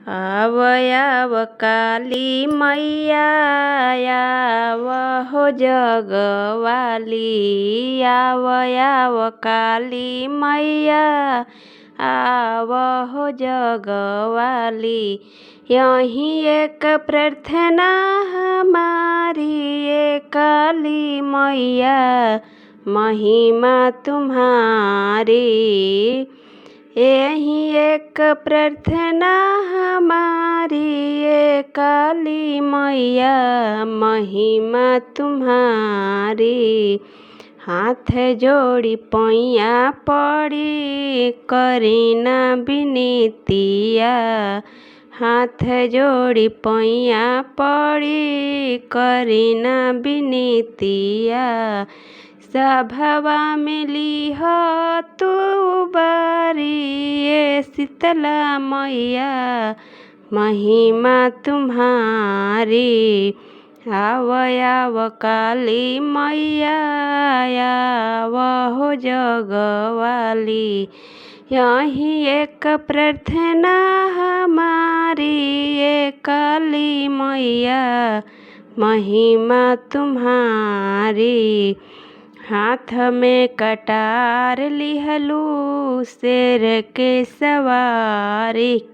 आव आव काली मैया आव हो जगवाली। आव आव काली मैया आव हो जगवाली। यही एक प्रार्थना हमारी ये काली मैया महिमा तुम्हारी। यही एक प्रार्थना हमारी ये काली मैया महिमा तुम्हारी। हाथ जोड़ी पैया पड़ी करीना विनीतिया। हाथ जोड़ी पैया पड़ी करीना विनीतिया। सभवा मिली हो तू बारी ये शीतला मैया महिमा तुम्हारी। आव आव काली मैया आव हो जगवाली। यही एक प्रार्थना हमारी ये काली मैया महिमा तुम्हारी। हाथ में कटार लिहलू शेर के सवारी।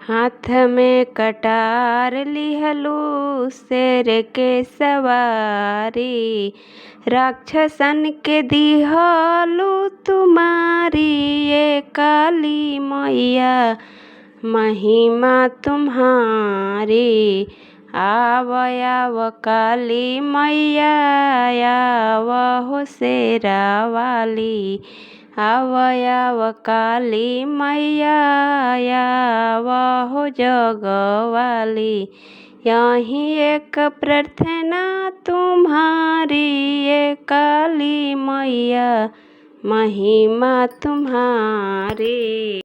हाथ में कटार लिहलू शेर के सवारी। राक्षसन के दिहलू तुम्हारी ये काली मैया महिमा तुम्हारी। आव आव काली मैया आव हो शेरा वाली। आव आव काली मैया आव हो जगवाली। यही एक प्रार्थना तुम्हारी ये काली मैया महिमा तुम्हारी।